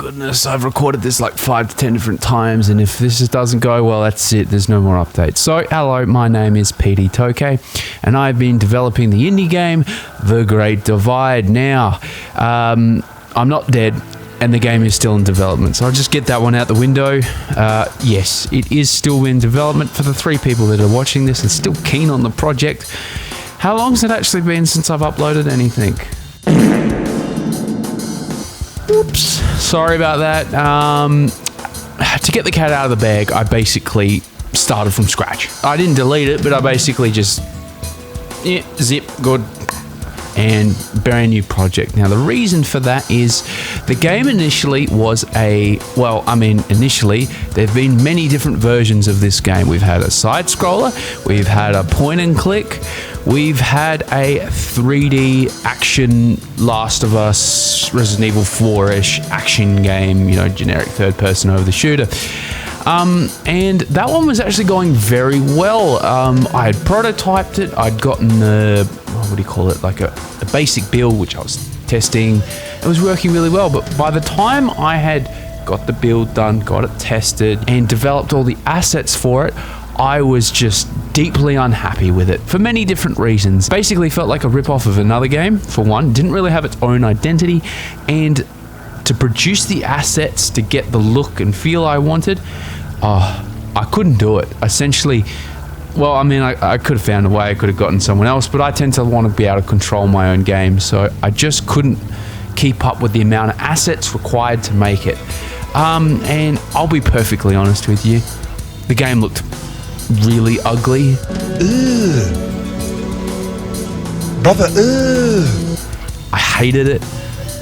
goodness, I've recorded this like 5 to 10 different times, and if this doesn't go well, that's it. There's no more updates. So, hello, my name is PD Toke, and I've been developing the indie game, The Great Divide. Now, I'm not dead, and the game is still in development, so I'll just get that one out the window. Yes, it is still in development for the 3 people that are watching this and still keen on the project. How long's it actually been since I've uploaded anything? Oops, sorry about that. To get the cat out of the bag, I basically started from scratch. I didn't delete it, but I basically just zip, good, and brand new project. Now, the reason for that is the game initially was initially there've been many different versions of this game. We've had a side scroller, we've had a point and click, we've had a 3D action Last of Us, Resident Evil 4-ish action game, generic third person over the shooter. And that one was actually going very well. I had prototyped it, I'd gotten like a basic build, which I was testing. It was working really well, but by the time I had got the build done, got it tested, and developed all the assets for it, I was just deeply unhappy with it for many different reasons. Basically felt like a rip-off of another game, for one. Didn't really have its own identity, and to produce the assets to get the look and feel I wanted, I couldn't do it. Essentially, I could have found a way, I could have gotten someone else, but I tend to want to be able to control my own game, so I just couldn't keep up with the amount of assets required to make it. And I'll be perfectly honest with you, the game looked really ugly. Ugh. Brother, ugh. I hated it,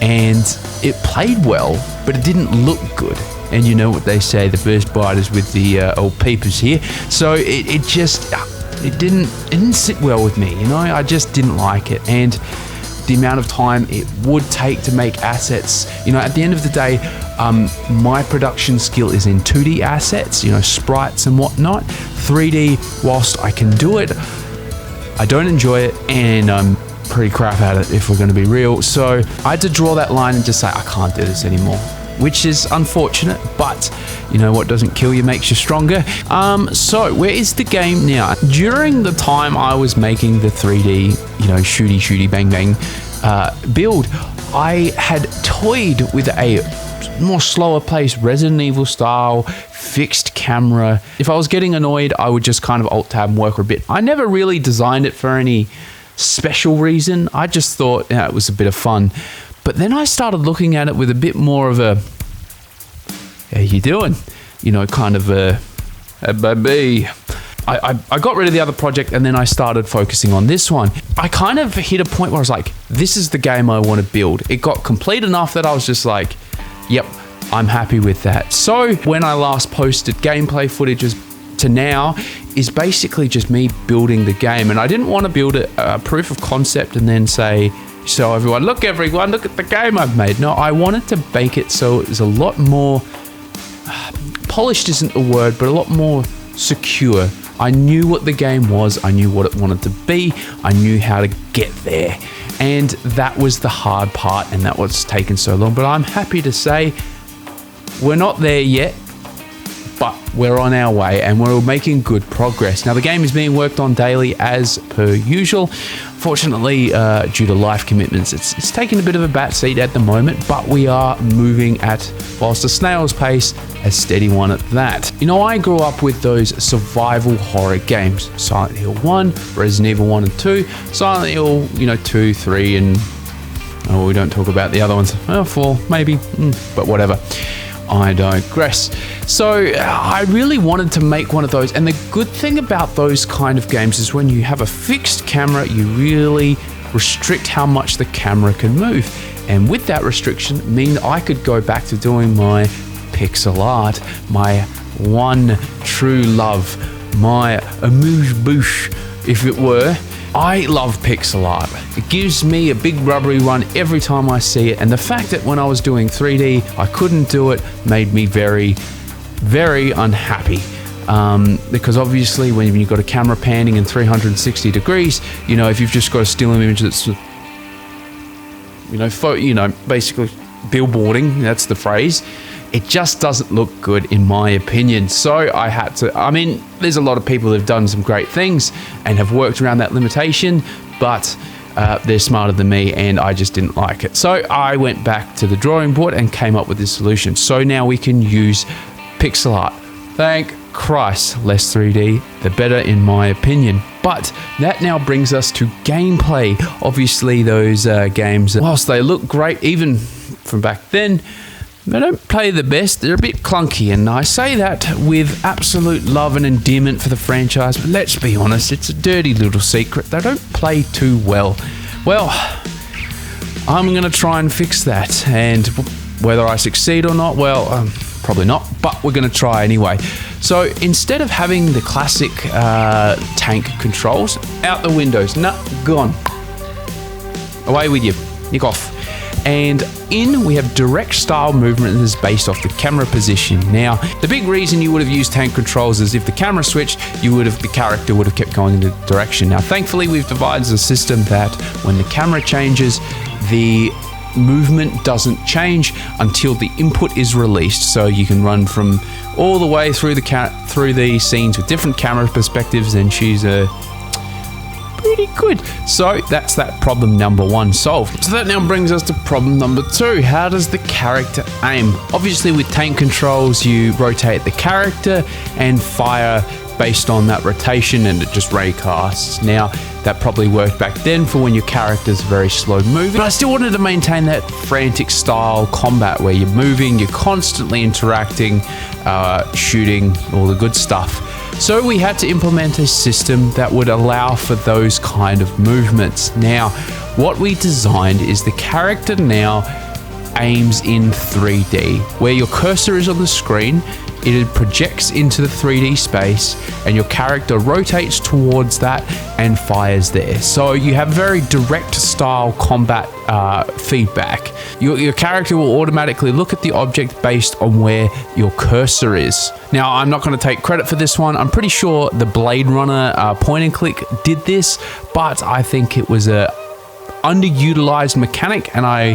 and it played well, but it didn't look good. And you know what they say, the first bite is with the old peepers here. So it didn't sit well with me, I just didn't like it. And the amount of time it would take to make assets, at the end of the day, my production skill is in 2D assets, sprites and whatnot. 3D, whilst I can do it, I don't enjoy it, and I'm pretty crap at it, if we're going to be real. So I had to draw that line and just say, I can't do this anymore, which is unfortunate, but what doesn't kill you makes you stronger. So where is the game now? During the time I was making the 3D, shooty bang bang build, I had toyed with a more slower paced Resident Evil style fixed camera. If I was getting annoyed, I would just kind of alt tab and work a bit. I never really designed it for any special reason. I just thought it was a bit of fun. But then I started looking at it with a bit more of a, how you doing? Kind of a baby. I got rid of the other project, and then I started focusing on this one. I kind of hit a point where I was like, this is the game I want to build. It got complete enough that I was just like, yep, I'm happy with that. So when I last posted gameplay footages to now is basically just me building the game. And I didn't want to build a proof of concept and then say, so everyone, look at the game I've made. No, I wanted to bake it so it was a lot more, polished isn't the word, but a lot more secure. I knew what the game was, I knew what it wanted to be, I knew how to get there. And that was the hard part, and that was taken so long. But I'm happy to say we're not there yet, but we're on our way, and we're making good progress. Now, the game is being worked on daily as per usual. Fortunately, due to life commitments, it's taking a bit of a back seat at the moment, but we are moving at, whilst a snail's pace, a steady one at that. I grew up with those survival horror games. Silent Hill 1, Resident Evil 1 and 2, Silent Hill, 2, 3, and we don't talk about the other ones. Well, 4, maybe, but whatever. I digress. So I really wanted to make one of those, and the good thing about those kind of games is when you have a fixed camera, you really restrict how much the camera can move. And with that restriction, mean I could go back to doing my pixel art, my one true love, my amuse-bouche, if it were. I love pixel art. It gives me a big rubbery run every time I see it, and the fact that when I was doing 3D I couldn't do it made me very, very unhappy. Because obviously when you've got a camera panning in 360 degrees, if you've just got a still image that's, basically billboarding, that's the phrase, it just doesn't look good in my opinion. So I had to, I mean, there's a lot of people that have done some great things and have worked around that limitation, but they're smarter than me and I just didn't like it. So I went back to the drawing board and came up with this solution. So now we can use pixel art. Thank Christ, less 3D, the better in my opinion. But that now brings us to gameplay. Obviously those games, whilst they look great even from back then, they don't play the best. They're a bit clunky, and I say that with absolute love and endearment for the franchise, but let's be honest, it's a dirty little secret. They don't play too well. Well, I'm going to try and fix that, and whether I succeed or not, well, probably not, but we're going to try anyway. So instead of having the classic tank controls, out the windows, gone. Away with you, nick off. And in, we have direct style movement that is based off the camera position. Now, the big reason you would have used tank controls is if the camera switched, the character would have kept going in the direction. Now, thankfully, we've devised a system that when the camera changes, the movement doesn't change until the input is released. So you can run from all the way through the scenes with different camera perspectives and choose a pretty good. So that's that problem number one solved. So that now brings us to problem number two. How does the character aim? Obviously with tank controls, you rotate the character and fire based on that rotation and it just raycasts. Now that probably worked back then for when your character's very slow moving, but I still wanted to maintain that frantic style combat where you're moving, you're constantly interacting, shooting, all the good stuff. So we had to implement a system that would allow for those kind of movements. Now, what we designed is the character now aims in 3D. Where your cursor is on the screen, it projects into the 3D space and your character rotates towards that and fires there. So you have very direct style combat feedback. Your character will automatically look at the object based on where your cursor is. Now, I'm not going to take credit for this one. I'm pretty sure the Blade Runner point and click did this, but I think it was a underutilized mechanic and I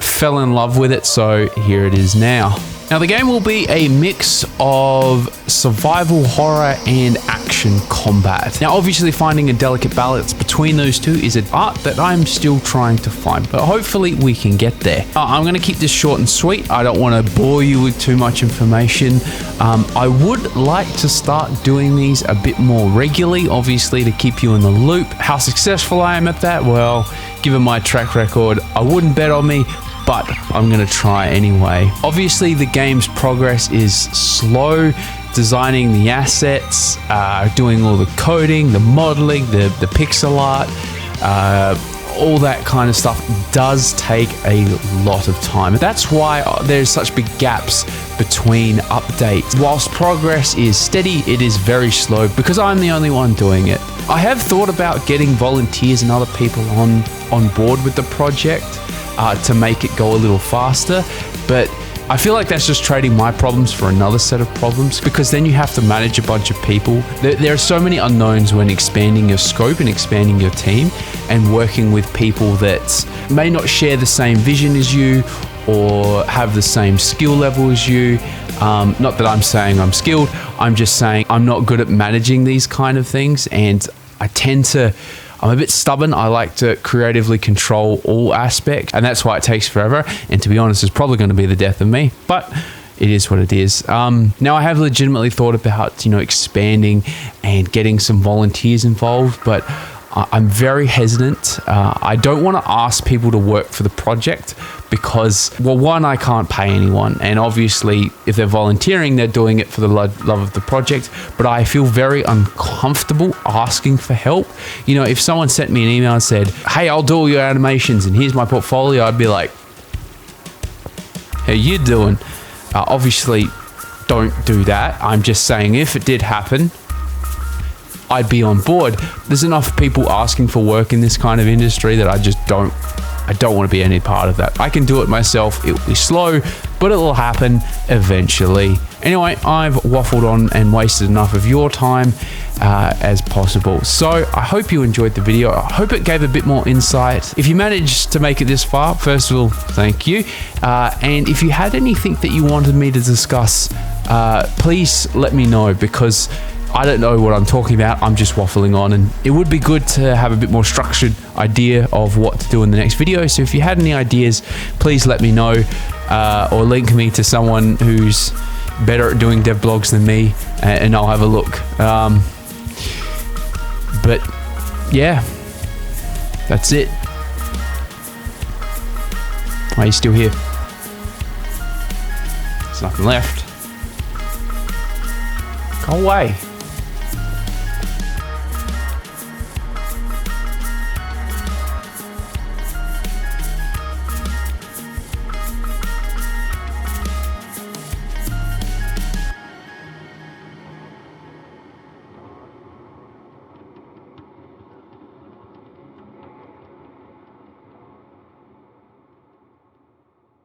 fell in love with it, so here it is now. Now the game will be a mix of survival horror and action combat. Now obviously finding a delicate balance between those two is an art that I'm still trying to find, but hopefully we can get there. I'm going to keep this short and sweet. I don't want to bore you with too much information. I would like to start doing these a bit more regularly, obviously to keep you in the loop. How successful I am at that? Well, given my track record, I wouldn't bet on me, but I'm going to try anyway. Obviously, the game's progress is slow. Designing the assets, doing all the coding, the modeling, the pixel art, all that kind of stuff does take a lot of time. That's why there's such big gaps between updates. Whilst progress is steady, it is very slow because I'm the only one doing it. I have thought about getting volunteers and other people on board with the project to make it go a little faster, but I feel like that's just trading my problems for another set of problems, because then you have to manage a bunch of people. There are so many unknowns when expanding your scope and expanding your team and working with people that may not share the same vision as you or have the same skill level as you. Not that I'm saying I'm skilled, I'm just saying I'm not good at managing these kind of things, and I'm a bit stubborn. I like to creatively control all aspects, and that's why it takes forever. And to be honest, it's probably going to be the death of me, but it is what it is. Now I have legitimately thought about, expanding and getting some volunteers involved, but I'm very hesitant. I don't want to ask people to work for the project because, well, one, I can't pay anyone. And obviously, if they're volunteering, they're doing it for the love of the project. But I feel very uncomfortable asking for help. If someone sent me an email and said, hey, I'll do all your animations and here's my portfolio, I'd be like, how you doing? Obviously, don't do that. I'm just saying if it did happen, I'd be on board. There's enough people asking for work in this kind of industry that I don't want to be any part of that. I can do it myself. It will be slow, but but it will happen eventually. Anyway, I've waffled on and wasted enough of your time as possible. So I hope you enjoyed the video. I hope it gave a bit more insight. If you managed to make it this far, first of all, thank you. And if you had anything that you wanted me to discuss, please let me know, because I don't know what I'm talking about. I'm just waffling on, and it would be good to have a bit more structured idea of what to do in the next video. So if you had any ideas, please let me know, or link me to someone who's better at doing dev blogs than me, and I'll have a look. But yeah, that's it. Why are you still here? There's nothing left. Go away.